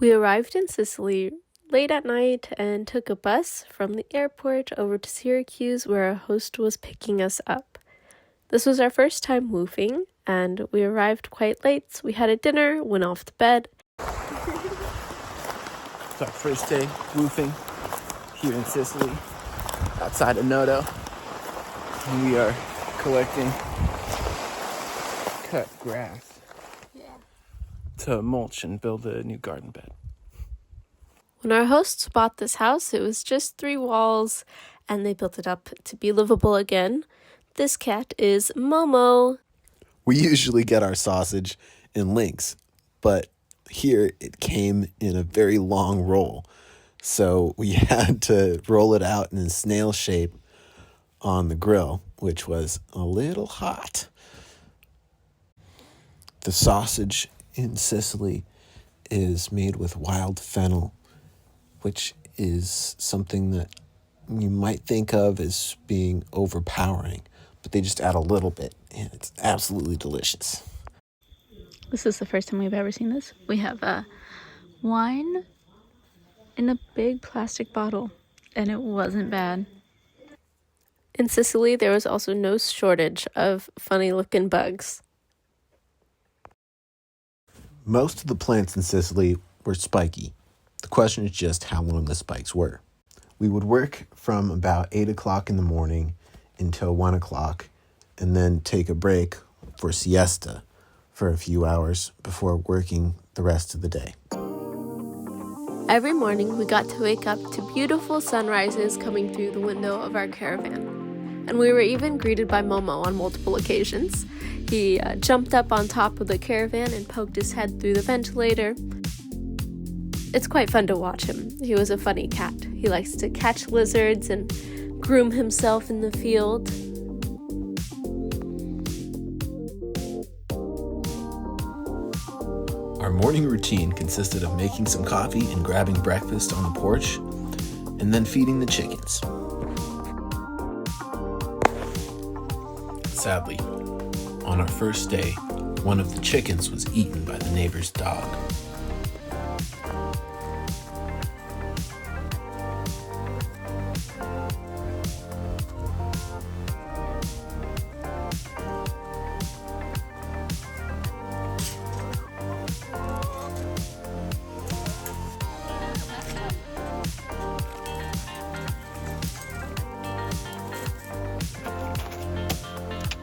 We arrived in Sicily late at night and took a bus from the airport over to Syracuse, where our host was picking us up. This was our first time woofing, and we arrived quite late, so we had a dinner, went off to bed. It's our first day woofing here in Sicily, outside of Noto. And we are collecting cut grass to mulch and build a new garden bed. When our hosts bought this house, it was just 3 walls, and they built it up to be livable again. This cat is Momo. We usually get our sausage in links, but here it came in a very long roll. So we had to roll it out in a snail shape on the grill, which was a little hot. The sausage in Sicily is made with wild fennel, which is something that you might think of as being overpowering, but they just add a little bit, and it's absolutely delicious. This is the first time we've ever seen this. We have wine in a big plastic bottle, and it wasn't bad. In Sicily, there was also no shortage of funny-looking bugs. Most of the plants in Sicily were spiky. The question is just how long the spikes were. We would work from about 8 o'clock in the morning until 1 o'clock, and then take a break for siesta for a few hours before working the rest of the day. Every morning, we got to wake up to beautiful sunrises coming through the window of our caravan. And we were even greeted by Momo on multiple occasions. He jumped up on top of the caravan and poked his head through the ventilator. It's quite fun to watch him. He was a funny cat. He likes to catch lizards and groom himself in the field. Our morning routine consisted of making some coffee and grabbing breakfast on the porch, and then feeding the chickens. Sadly, on our first day, one of the chickens was eaten by the neighbor's dog.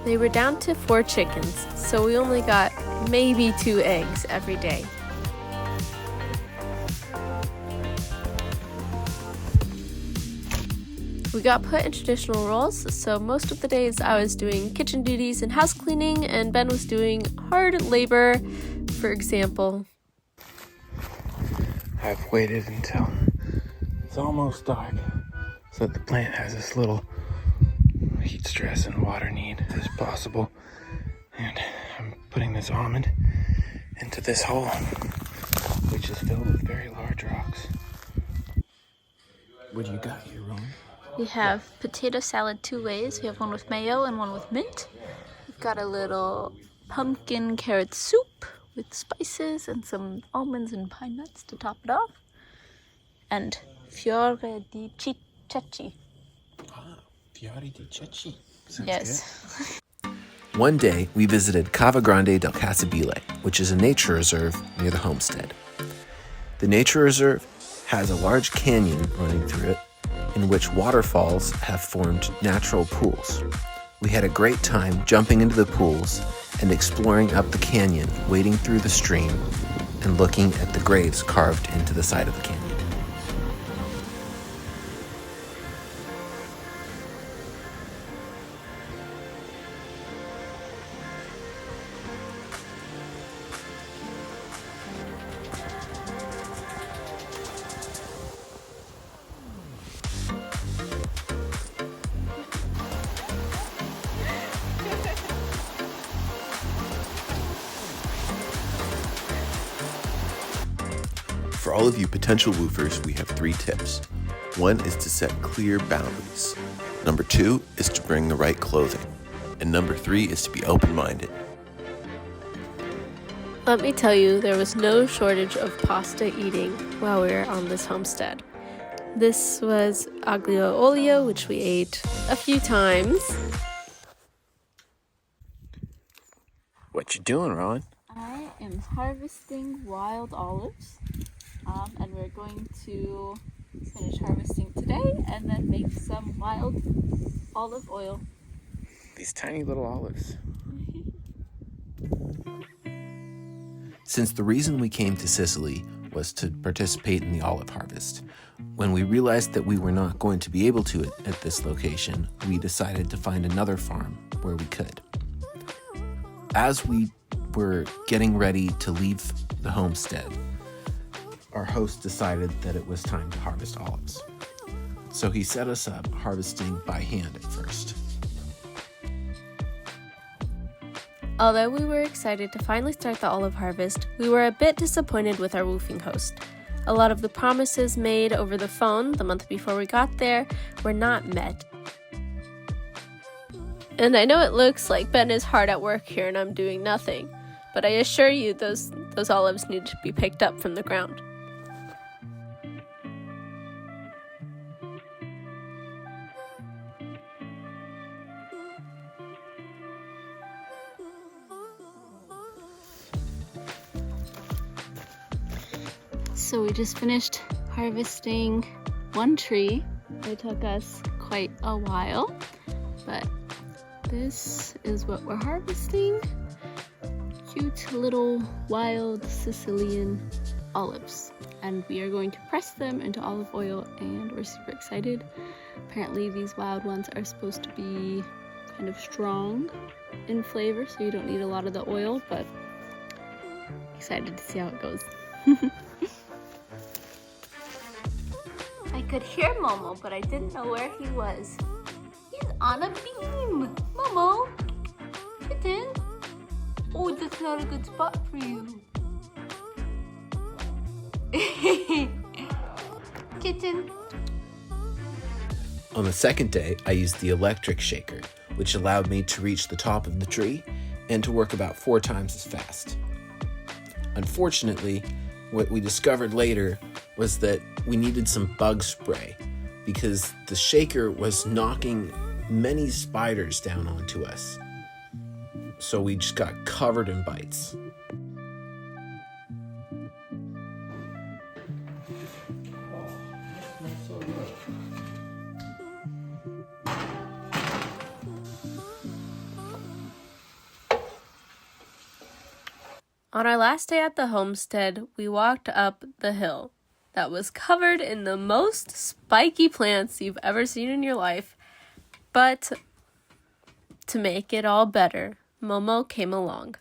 They were down to 4 chickens, so we only got maybe 2 eggs every day. We got put in traditional roles, so most of the days I was doing kitchen duties and house cleaning, and Ben was doing hard labor. For example, I've waited until it's almost dark so that the plant has as little heat stress and water need as possible. And I'm putting this almond into this hole, which is filled with very large rocks. What do you got here, Roman? We have potato salad 2 ways. We have one with mayo and one with mint. We've got a little pumpkin carrot soup with spices and some almonds and pine nuts to top it off. And fiore di cicci. Fiori di ceci. Yes. One day, we visited Cava Grande del Casabile, which is a nature reserve near the homestead. The nature reserve has a large canyon running through it, in which waterfalls have formed natural pools. We had a great time jumping into the pools and exploring up the canyon, wading through the stream, and looking at the graves carved into the side of the canyon. For all of you potential woofers, we have 3 tips. 1 is to set clear boundaries. Number 2 is to bring the right clothing. And number 3 is to be open-minded. Let me tell you, there was no shortage of pasta eating while we were on this homestead. This was aglio olio, which we ate a few times. What you doing, Ron? I am harvesting wild olives, and we're going to finish harvesting today and then make some wild olive oil. These tiny little olives. Since the reason we came to Sicily was to participate in the olive harvest, when we realized that we were not going to be able to at this location, we decided to find another farm where we could. As we were getting ready to leave the homestead, our host decided that it was time to harvest olives. So he set us up harvesting by hand at first. Although we were excited to finally start the olive harvest, we were a bit disappointed with our woofing host. A lot of the promises made over the phone the month before we got there were not met. And I know it looks like Ben is hard at work here and I'm doing nothing, but I assure you those olives need to be picked up from the ground. So we just finished harvesting one tree. It took us quite a while, but this is what we're harvesting. Cute little wild Sicilian olives. And we are going to press them into olive oil and we're super excited. Apparently these wild ones are supposed to be kind of strong in flavor, so you don't need a lot of the oil, but excited to see how it goes. I could hear Momo, but I didn't know where he was. He's on a beam! Momo! Kitten! Oh, that's not a good spot for you. Kitten! On the second day, I used the electric shaker, which allowed me to reach the top of the tree and to work about 4 times as fast. Unfortunately, what we discovered later was that we needed some bug spray because the shaker was knocking many spiders down onto us. So we just got covered in bites. On our last day at the homestead, we walked up the hill that was covered in the most spiky plants you've ever seen in your life. But to make it all better, Momo came along.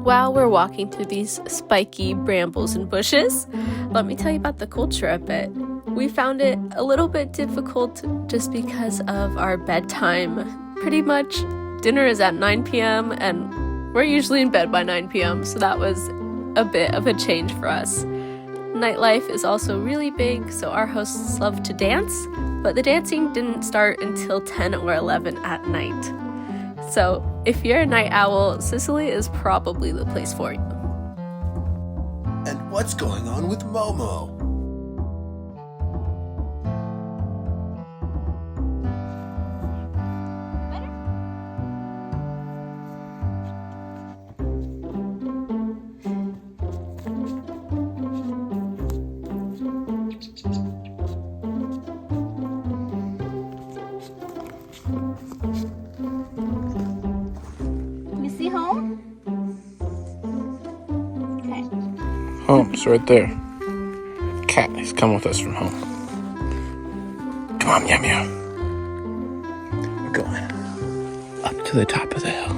While we're walking through these spiky brambles and bushes, let me tell you about the culture a bit. We found it a little bit difficult just because of our bedtime. Pretty much dinner is at 9 p.m. and we're usually in bed by 9 p.m. so that was a bit of a change for us. Nightlife is also really big, so our hosts love to dance, but the dancing didn't start until 10 or 11 at night. So if you're a night owl, Sicily is probably the place for you. And what's going on with Momo? Home's right there. Cat has come with us from home. Come on, Meow Meow. We're going up to the top of the hill.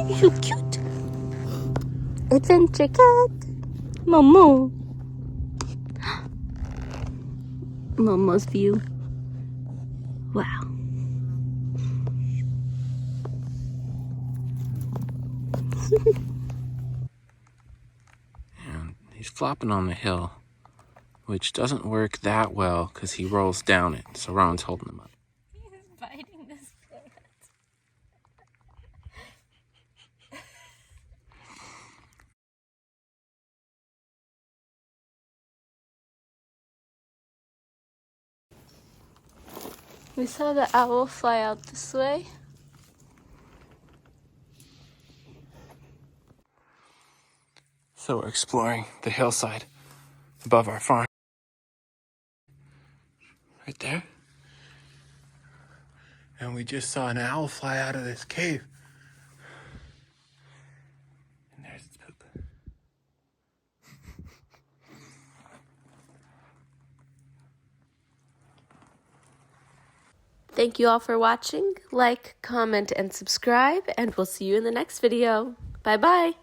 He's so cute. Adventure cat. Momo. Momo's view. Wow. He's flopping on the hill, which doesn't work that well because he rolls down it. So Ron's holding him up. He's biting this plant. We saw the owl fly out this way. So we're exploring the hillside above our farm. Right there. And we just saw an owl fly out of this cave. And there's its poop. Thank you all for watching. Like, comment, and subscribe, and we'll see you in the next video. Bye-bye.